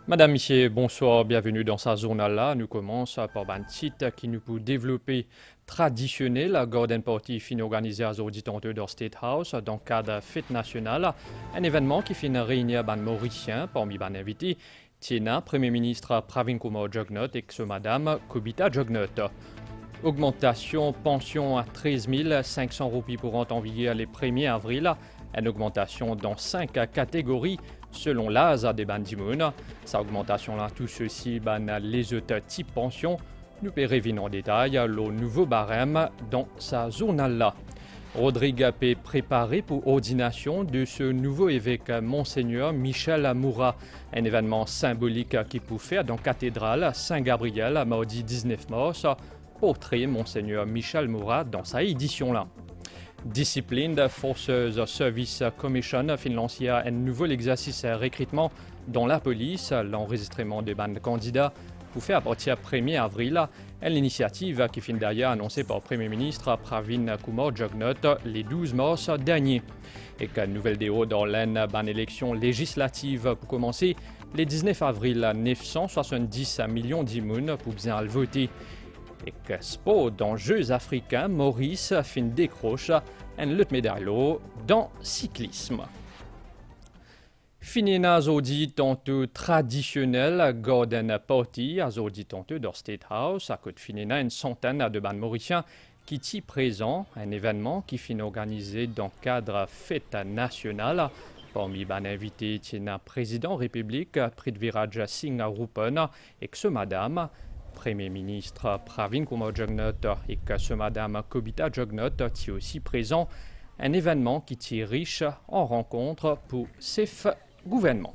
Madame, Monsieur, bonsoir, bienvenue dans sa journal-là. Nous commençons par un titre qui nous peut développer traditionnel. La Garden Party fin organisée à Zorditanteux dans State House dans le cadre fête nationale. Un événement qui finit réunir les Mauriciens parmi les invités. Tiena, Premier ministre Pravin Kumar Jugnauth et Madame Kobita Jugnauth. Augmentation pension à 13 500 roupies pour envier les 1er avril. Une augmentation dans 5 catégories selon l'âge des bandimoun. Sa augmentation-là, tout ceci, les autres types pension. Nous verrons en détail le nouveau barème dans sa journal-là. Rodrigue a préparé pour ordination de ce nouveau évêque Monseigneur Michel Moura, un événement symbolique qui peut faire dans la cathédrale Saint-Gabriel mardi 19 mars. Portrait Monseigneur Michel Moura dans sa édition-là. Discipline Forces Service Commission financière un nouvel exercice recrutement dans la police, l'enregistrement des bandes candidats pour faire à partir du 1er avril. L'initiative qui finit d'ailleurs annoncée par le Premier ministre Pravin Kumar Jugnauth les 12 mars dernier. Et qu'une nouvelle déo dans l'une élection législative pour commencer, les 19 avril 970 millions d'immunes pour bien le voter. Et que sport dans Jeux africains, Maurice fin décroche une lutte médaille dans cyclisme. Finina Zodi tantôt traditionnel Garden Party à Zodi tantôt dans State House à côté finina une centaine de bandes mauriciens qui y présent un événement qui finit organisé dans le cadre fête nationale. Parmi les invités, il y a président République Prithviraj Singh Rupan et que ce madame Premier ministre Pravin Kumar Jugnauth et que ce madame Kobita Jugnauth est aussi présent. Un événement qui est riche en rencontres pour CEF gouvernement.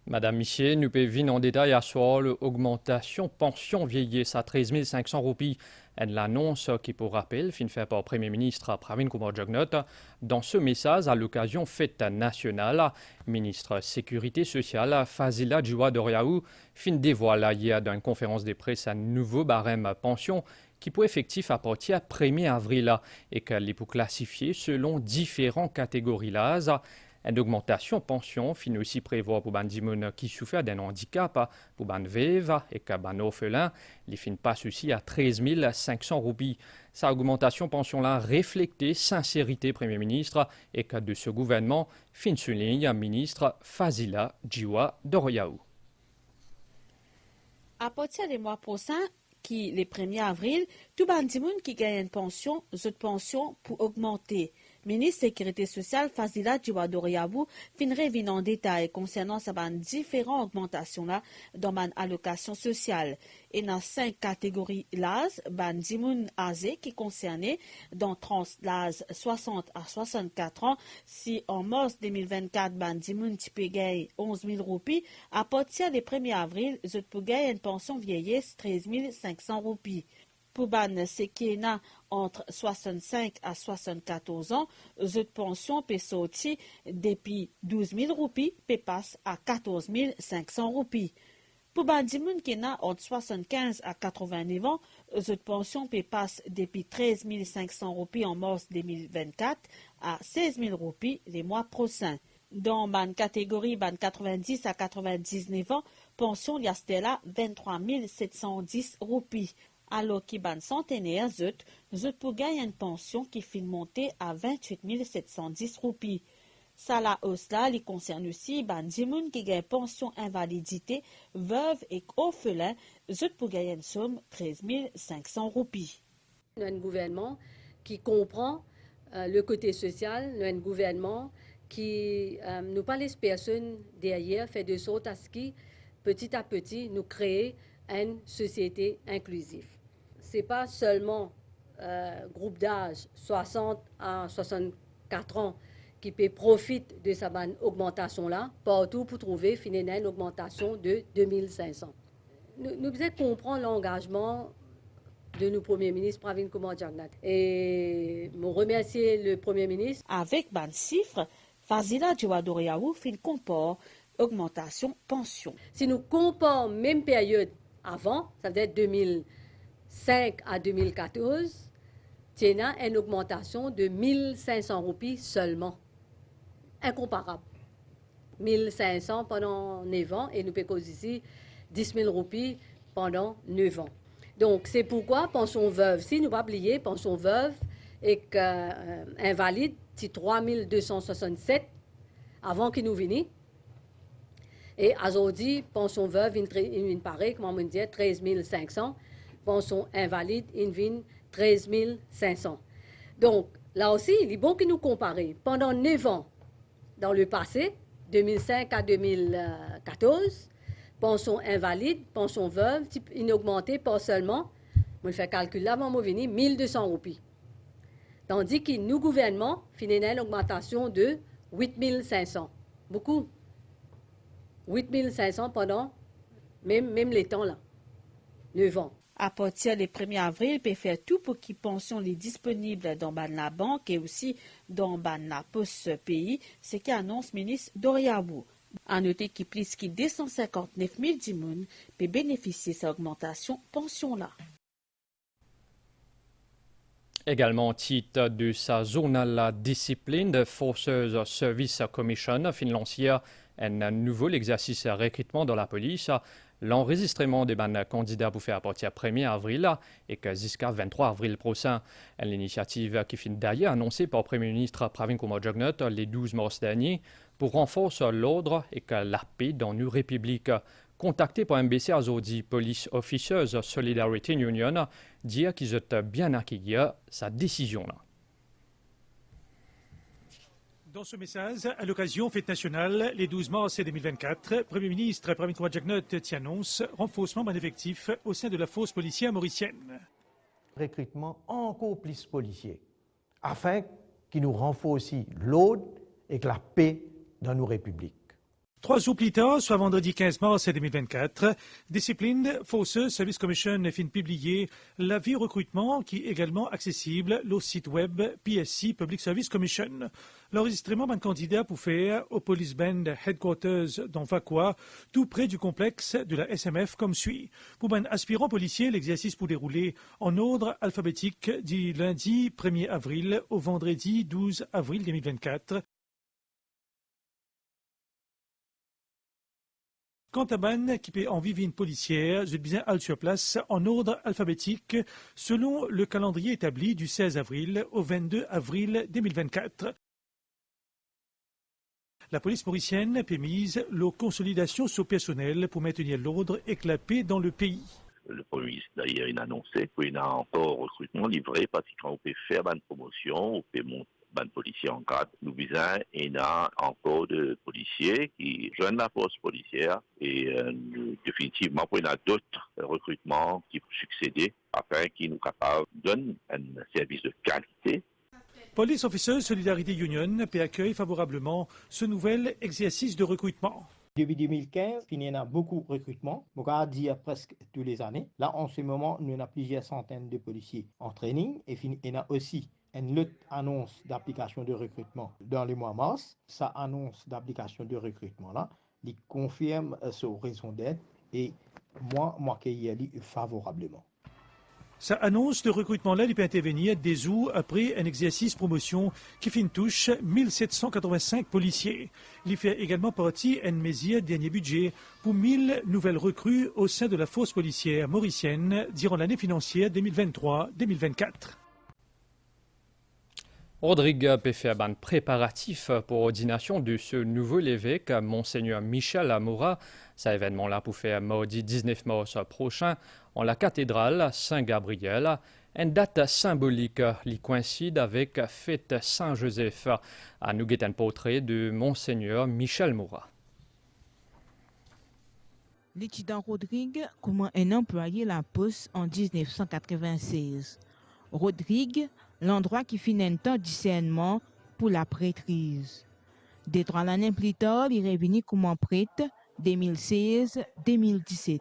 Madame Michier, nous pouvons en détail sur l'augmentation pension vieillesse à 13 500 roupies. L'annonce qui, pour rappel, fin fait par le Premier ministre Pravin Kumar Jugnauth dans ce message à l'occasion fête nationale. Ministre Sécurité sociale Fazila Jiwa Doriaou fin dévoile hier dans une conférence de presse un nouveau barème pension qui peut effectif à partir du 1er avril et qu'elle est pour classifier selon différentes catégories d'âge. Une augmentation pension finit aussi prévoir pour les qui souffrent d'un handicap, pour les veuves et les orphelins, les fin passe aussi à 13 500 roupies. Sa augmentation pension-là reflète sincérité Premier ministre et que de ce gouvernement fin souligne ministre Fazila Jiwa Doriaou. À partir du mois prochain, qui le 1er avril, tout le monde qui gagne une pension, cette pension pour augmenter. Ministre Sécurité sociale Fazila Djiwadoriabou finrait venir en détail concernant ces différentes augmentations-là dans l'allocation sociale. Et dans 5 catégories l'âge, Dimoun âgé qui concernait dans tranche l'âge 60 à 64 ans, si en mars 2024, Dimoun peut gagner 11 000 roupies, à partir du 1er avril, je peux gagner une pension vieillesse 13 500 roupies. Pour ban Sekena entre 65 à 74 ans, cette pension peut sortir depuis 12 000 roupies, peut passer à 14 500 roupies. Pour ban Dimoun qui n'a entre 75 à 89 ans, cette pension peut passer depuis 13 500 roupies en mars 2024 à 16 000 roupies les mois prochains. Dans la catégorie 90 à 99 ans, pension y a 23 710 roupies. Alors que les centenaires, zut pour gagner une pension qui finit monter à 28 710 roupies. Ça la hausse là, il concerne aussi les gens qui gagnent pension invalidité, veuve et orphelin, zut pour gagner une somme 13 500 roupies. Nous avons un gouvernement qui comprend le côté social, nous avons un gouvernement qui nous pas les personnes derrière, fait de sorte à ce que petit à petit, nous créer une société inclusive. Ce n'est pas seulement groupe d'âge 60 à 64 ans qui peut profiter de cette augmentation-là, partout pour trouver finalement une augmentation de 2500. Nous devons comprendre l'engagement de nos premiers ministres, Pravin Kumar Jagnat. Et je remercie le Premier ministre. Avec ban chiffre, Fazila Djiwadoriaou fin compare augmentation pension. Si nous comparons même période avant, ça veut dire 2005 à 2014, il y a une augmentation de 1500 roupies seulement. Incomparable. 1500 pendant 9 ans et nous payons ici 10 000 roupies pendant 9 ans. Donc, c'est pourquoi pension veuve, si nous ne pas oublier, pension veuve et invalide, c'est 3 267 avant qu'il nous vienne. Et aujourd'hui, pension veuve, il paraît, comment on dit, 13 500. Pension invalide, il vient 13 500. Donc, là aussi, il est bon que nous comparions. Pendant 9 ans, dans le passé, 2005 à 2014, pension invalide, pension veuve, il a augmenté pas seulement, on le fait calculer avant de venir, 1200 roupies. Tandis que nous, gouvernement, finissons une augmentation de 8 500. Beaucoup. 8 500 pendant même les temps là, 9 ans. À partir du 1er avril, peut faire tout pour que les pensions les disponibles dans la banque et aussi dans la poste pays, ce qu'annonce le ministre Doriabou. À noter qu'il plus que 259 000 dimoun peut bénéficier de cette augmentation pension-là. Également, titre de sa journal discipline de Forces Service Commission financière, un nouveau exercice de recrutement dans la police. L'enregistrement des candidats pour faire à partir du 1er avril et que jusqu'à 23 avril prochain. L'initiative qui finit d'ailleurs annoncée par le Premier ministre Pravin Kumar Jagnat le 12 mars dernier pour renforcer l'ordre et que la paix dans nos républiques. Contacté par MBC aujourd'hui, Police Officers Solidarity Union, dit qu'ils ont bien accueilli sa décision-là. Dans ce message, à l'occasion fête nationale, les 12 mars 2024, Premier ministre Pravin Kumar Jagnat annonce renforcement d'un effectif au sein de la force policière mauricienne. Recrutement encore plus policier, afin qu'il nous renforce aussi l'ordre et la paix dans nos républiques. 3 jours plus tard, soit vendredi 15 mars 2024, Discipline Forces Service Commission fin publié l'avis recrutement qui est également accessible au site web PSC Public Service Commission. L'enregistrement d'un candidat pour faire au Police Band Headquarters dans Vakwa, tout près du complexe de la SMF comme suit. Pour un aspirant policier, l'exercice pour dérouler en ordre alphabétique du lundi 1er avril au vendredi 12 avril 2024. Quant à ban qui peut en vivre une policière, je bien aller sur place en ordre alphabétique selon le calendrier établi du 16 avril au 22 avril 2024. La police mauricienne peut mise la consolidation sur personnel pour maintenir l'ordre et la paix dans le pays. Le Premier ministre, d'ailleurs, il a annoncé qu'il y a encore recrutement livré parce qu'on peut faire une promotion, on peut monter un policier en grade. Nous visons, il y a encore de policiers qui joignent la force policière et définitivement, il y a d'autres recrutements qui peuvent succéder afin qu'ils nous capables de donner un service de qualité. Police Officers Solidarity Union peut accueillir favorablement ce nouvel exercice de recrutement. Depuis 2015, il y en a beaucoup de recrutements, on va dire presque tous les années. Là, en ce moment, nous avons plusieurs centaines de policiers en training et il y en a aussi une autre annonce d'application de recrutement dans le mois mars. Sa annonce d'application de recrutement là, il confirme sa raison d'être et moi qui favorablement. Sa annonce de recrutement-là, il peut intervenir des jours après un exercice promotion qui fait une touche 1785 policiers. Il fait également partie d'une mesure dernier budget pour 1000 nouvelles recrues au sein de la force policière mauricienne durant l'année financière 2023-2024. Rodrigue peut faire un préparatif pour l'ordination de ce nouvel évêque, Monseigneur Michel Moura. Cet événement-là pour faire mardi 19 mars prochain en la cathédrale Saint-Gabriel. Une date symbolique qui coïncide avec fête Saint-Joseph. À nous un portrait de Monseigneur Michel Moura. L'étudiant Rodrigue comment un employé la poste en 1996. Rodrigue, l'endroit qui finit un temps discernement pour la prêtrise. Des 3 années plus tard, il est revenu comme prêtre 2016-2017.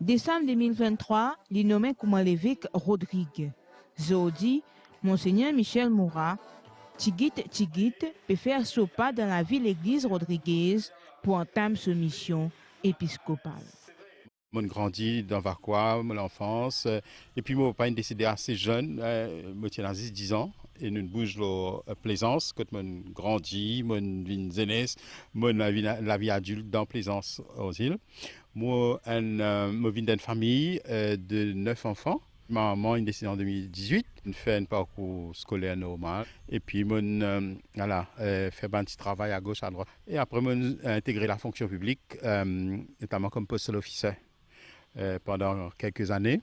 Décembre 2023, il est nommé comme l'évêque Rodrigue. Zodi, Monseigneur Michel Moura, Tigit peut faire son pas dans la ville église Rodriguez pour entamer sa mission épiscopale. J'ai grandi dans Vacois, mon enfance, et puis mon papa est décédé assez jeune, moi j'avais 10 ans, et nous bougeons à Plaisance, quand j'ai grandi, mon vie jeunesse, la vie adulte dans Plaisance aux îles. Moi, je viens d'une famille de 9 enfants. Ma maman est décédée en 2018, je fais un parcours scolaire normal, et puis je fait un petit travail à gauche, à droite. Et après, j'ai intégré la fonction publique, notamment comme postal officer pendant quelques années.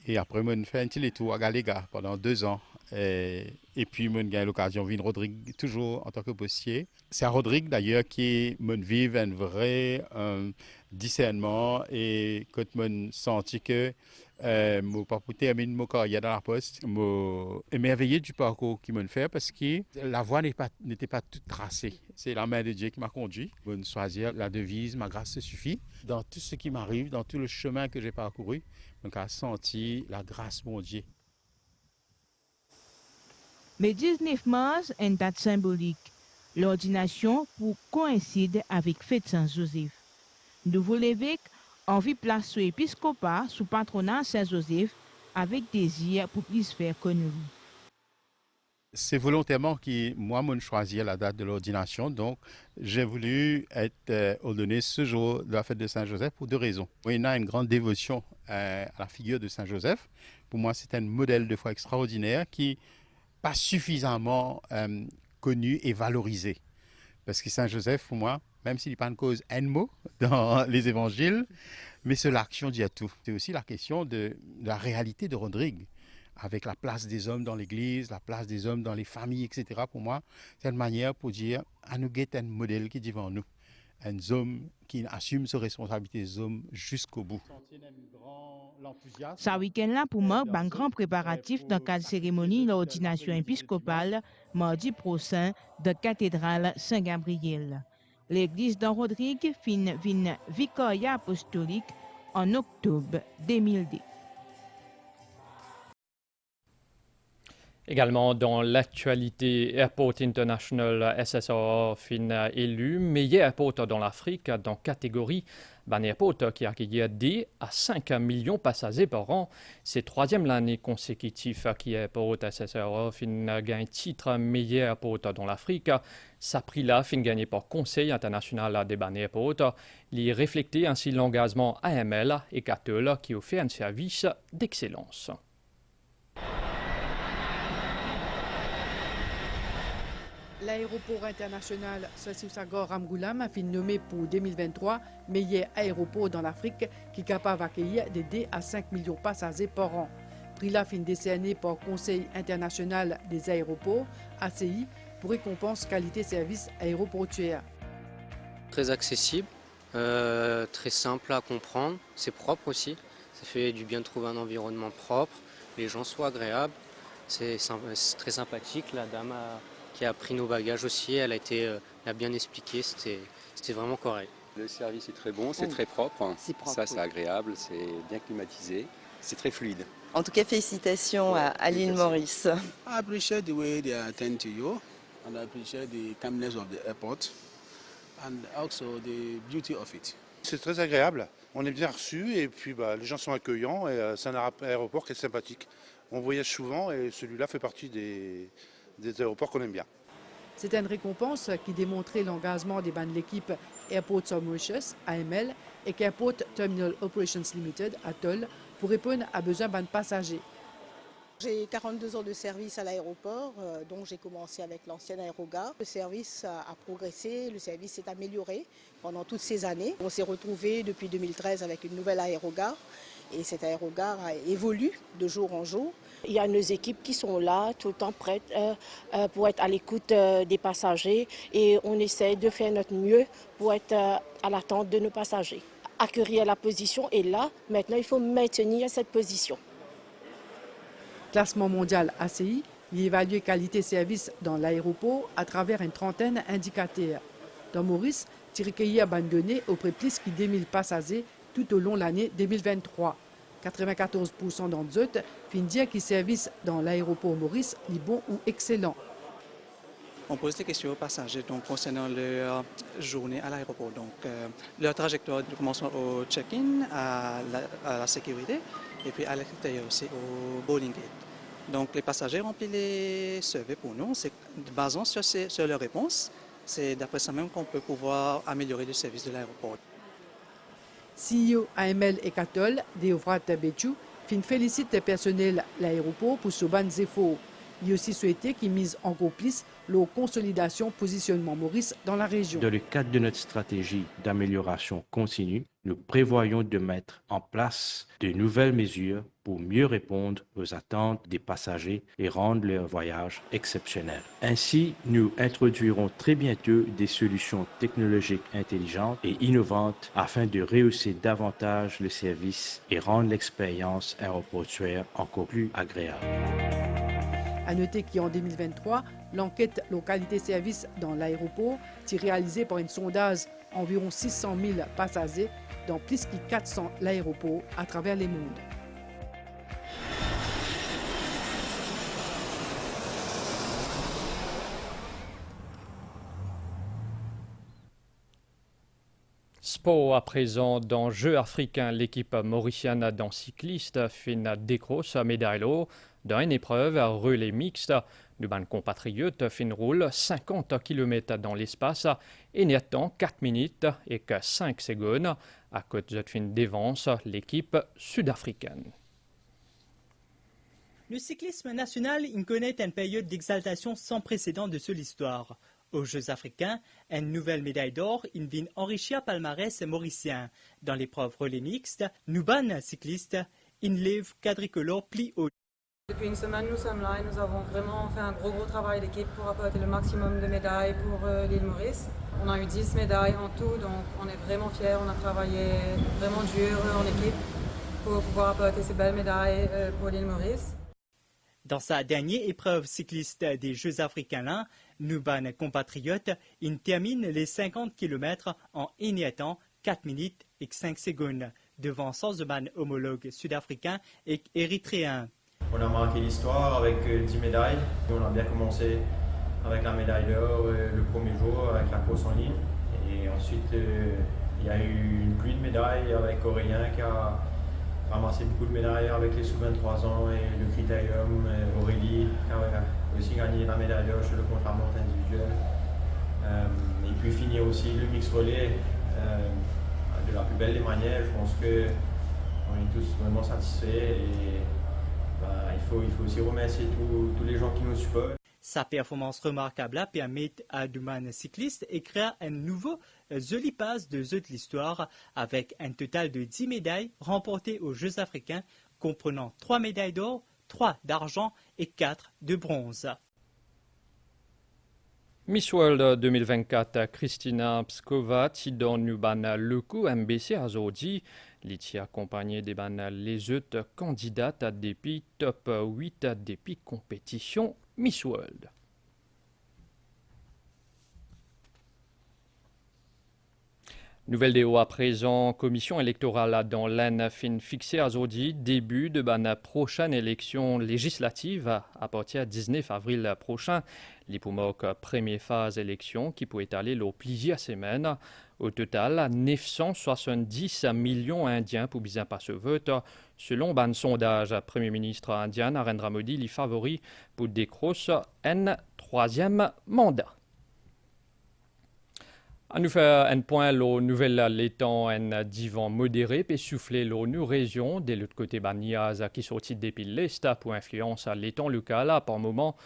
Et après, j'ai fait un petit tour à Galéga pendant 2 ans. Et puis, j'ai eu l'occasion de venir à Rodrigue, toujours en tant que postier. C'est à Rodrigue, d'ailleurs, qui me vive un vrai discernement. Et quand j'ai senti que mon papa termine mon carrière dans la poste, j'ai émerveillé du parcours qu'il m'a fait parce que la voie n'était pas toute tracée. C'est la main de Dieu qui m'a conduit. Je choisir la devise, ma grâce se suffit. Dans tout ce qui m'arrive, dans tout le chemin que j'ai parcouru, j'ai senti la grâce de mon Dieu. Le 19 mars est une date symbolique. L'ordination pour coïncide avec fête Saint-Joseph. Nouveau l'évêque envie place sur épiscopat sous patronat Saint-Joseph avec désir pour plus faire connaître. C'est volontairement que moi, j'ai choisi la date de l'ordination. Donc, j'ai voulu être ordonné ce jour de la fête de Saint-Joseph pour 2 raisons. Il y a une grande dévotion à la figure de Saint-Joseph. Pour moi, c'est un modèle de foi extraordinaire qui n'est pas suffisamment connu et valorisé. Parce que Saint-Joseph, pour moi, même s'il n'est pas une cause un mot dans les évangiles, mais c'est l'action d'y a tout. C'est aussi la question de la réalité de Rodrigue, avec la place des hommes dans l'église, la place des hommes dans les familles, etc. Pour moi, c'est une manière pour dire, à nous guetter un modèle qui est devant nous. Un homme qui assume ses responsabilités, des hommes jusqu'au bout. Ce week-end-là, pour moi, un grand préparatif dans le cadre de cérémonie l'ordination épiscopale mardi prochain de la cathédrale Saint-Gabriel. L'église de Rodrigue fin vicaria apostolique en octobre 2002. Également dans l'actualité, Airport International SSR fin élu meilleur airport dans l'Afrique dans catégorie un airport qui accueille 2 à 5 millions de passagers par an. C'est 3e l'année consécutive qui Airport SSR fin gagne titre meilleur airport dans l'Afrique. Ça prix là fin gagné par Conseil international des airports. Il reflète ainsi l'engagement AML et CATL qui offre un service d'excellence. L'aéroport international Sassou-Sagor Ramgoulam a été nommé pour 2023 meilleur aéroport dans l'Afrique qui est capable d'accueillir de 2 à 5 millions de passagers par an. Prix là fin décerné par Conseil international des aéroports, ACI, pour récompense qualité service aéroportuaire. Très accessible, très simple à comprendre, c'est propre aussi. Ça fait du bien de trouver un environnement propre, les gens sont agréables, c'est très sympathique. La dame qui a pris nos bagages aussi, elle a bien expliqué, c'était vraiment correct. Le service est très bon, c'est très propre. Ça, c'est agréable, c'est bien climatisé, c'est très fluide. En tout cas, félicitations à l'île Maurice. I appreciate the way they attend to you, and I appreciate the calmness of the airport, and also the beauty of it. C'est très agréable, on est bien reçus et puis les gens sont accueillants et c'est un aéroport qui est sympathique. On voyage souvent et celui-là fait partie des aéroports qu'on aime bien. C'est une récompense qui démontrait l'engagement des bandes de l'équipe Airports of Mauritius, AML, et Airport Terminal Operations Limited, ATOL, pour répondre à besoins de passagers. J'ai 42 ans de service à l'aéroport, donc j'ai commencé avec l'ancienne aérogare. Le service a progressé, le service s'est amélioré pendant toutes ces années. On s'est retrouvé depuis 2013 avec une nouvelle aérogare et cette aérogare évolue de jour en jour. Il y a nos équipes qui sont là, tout le temps prêtes pour être à l'écoute des passagers et on essaie de faire notre mieux pour être à l'attente de nos passagers. acquérir la position et là, maintenant, il faut maintenir cette position. Classement mondial ACI, il évalue qualité-service dans l'aéroport à travers une trentaine d'indicateurs. Dans Maurice, Tirikei a abandonné auprès de plus de 10 000 passagers tout au long de l'année 2023. 94% d'entre eux finissent dire que le service dans l'aéroport Maurice est bon ou excellent. On pose des questions aux passagers donc, concernant leur journée à l'aéroport. Donc, leur trajectoire de commencement au check-in, à la sécurité, et puis à l'extérieur aussi, au boarding gate. Donc, les passagers remplissent les surveys pour nous. C'est basant sur leurs réponses. C'est d'après ça même qu'on peut pouvoir améliorer le service de l'aéroport. CEO AML Ekatol, Deovrat Betchou, félicite le personnel de l'aéroport pour ce ban efforts. Il a aussi souhaité qu'ils misent encore plus leur consolidation positionnement Maurice dans la région. Dans le cadre de notre stratégie d'amélioration continue, nous prévoyons de mettre en place de nouvelles mesures pour mieux répondre aux attentes des passagers et rendre leur voyage exceptionnel. Ainsi, nous introduirons très bientôt des solutions technologiques intelligentes et innovantes afin de rehausser davantage le service et rendre l'expérience aéroportuaire encore plus agréable. À noter qu'en 2023, l'enquête localité-service dans l'aéroport est réalisée par un sondage environ 600 000 passagers dans plus que 400 l'aéroport à travers le monde. Sport à présent dans Jeux africains, l'équipe mauricienne dans cycliste fin décroche médaille d'or dans une épreuve à relais mixte. Nos compatriotes fin roule 50 km dans l'espace et n'y attend 4 minutes et 5 secondes à côté de fin dévance l'équipe sud-africaine. Le cyclisme national connaît une période d'exaltation sans précédent de seule histoire. Aux Jeux africains, une nouvelle médaille d'or vient enrichir palmarès mauricien. Dans l'épreuve relais mixte, Nuban cycliste lève quadricolore pli haut. Depuis une semaine, nous sommes là et nous avons vraiment fait un gros travail d'équipe pour apporter le maximum de médailles pour l'île Maurice. On a eu 10 médailles en tout, donc on est vraiment fiers. On a travaillé vraiment dur en équipe pour pouvoir apporter ces belles médailles pour l'île Maurice. Dans sa dernière épreuve cycliste des Jeux africains, Nuban compatriote termine les 50 km en éniettant 4 minutes et 5 secondes devant son homologue sud-africain et érythréen. On a marqué l'histoire avec 10 médailles. On a bien commencé avec la médaille d'or le premier jour avec la course en ligne. Et ensuite, il y a eu une pluie de médailles avec Aurélien qui a ramassé beaucoup de médailles avec les sous-23 ans et le critérium. Aurélie qui a aussi gagné la médaille d'or sur le contre-la-montre individuel. Et puis finir aussi le mix relais de la plus belle des manières. Je pense qu'on est tous vraiment satisfaits. Et, il faut aussi remercier tous les gens qui nous supportent. Sa performance remarquable permet à Nuban cycliste de créer un nouveau joli passe de jeux de l'histoire avec un total de 10 médailles remportées aux Jeux africains, comprenant 3 médailles d'or, 3 d'argent et 4 de bronze. Miss World 2024 Kristina Pskova dans Nuban Leku MBC Azodi. L'ITI accompagné des les autres candidates à depuis top 8 depuis compétition Miss World. Nouvelle déo à présent, commission électorale dans l'AN fin fixée à aujourd'hui, début de la prochaine élection législative à partir du 19 avril prochain. L'IPOMOC première phase élection qui peut étaler au plusieurs semaines. Au total, 970 millions indiens pour bien passer au vote. Selon un sondage, Premier ministre indien Narendra Modi les favori pour décrocher un troisième mandat. À nous faire un point, le nouvel l'étang un divan modéré peut souffler nos régions de l'autre côté Niaz qui sortit depuis l'est pour influence à l'étang local par moment.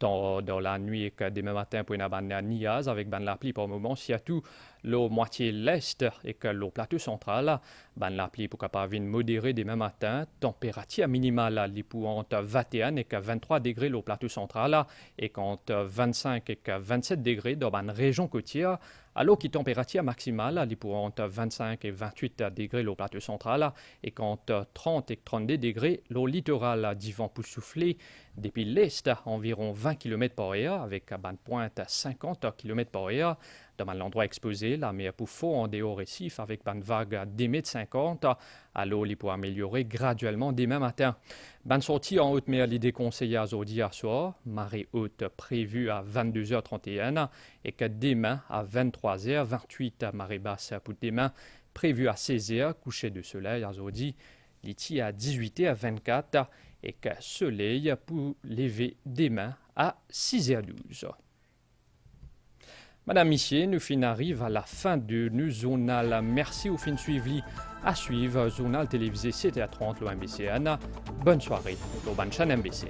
Dans la nuit et demain matin pour une Niaz avec la pluie par moment, surtout la moitié l'est et que le plateau central, la pluie pour capable modérée demain matin, température minimale pour entre 21 et 23 degrés le plateau central et entre 25 et 27 degrés dans une région côtière Alors que température maximale est pour entre 25 et 28 degrés au plateau central et qu'entre 30 et 32 degrés au littoral du vent pour souffler depuis l'est environ 20 km par heure avec une pointe à 50 km par heure. Dans l'endroit exposé, la mer pour fort en dehors récif avec une vague d'1,50 m. Alors, il peut améliorer graduellement demain matin. Bonne sortie en haute mer, l'idée conseillée aujourd'hui à soir. Marée haute prévue à 22h31 et que demain à 23h28, marée basse pour demain prévue à 16h, coucher de soleil aujourd'hui. L'ITI à 18h24 et que soleil pour lever demain à 6h12. Madame, Messieurs, nous arrivons à la fin de nos journal. Merci au fin suivi. À suivre, journal télévisé 7h30 au MBCN. Bonne soirée au bonne chaîne MBC.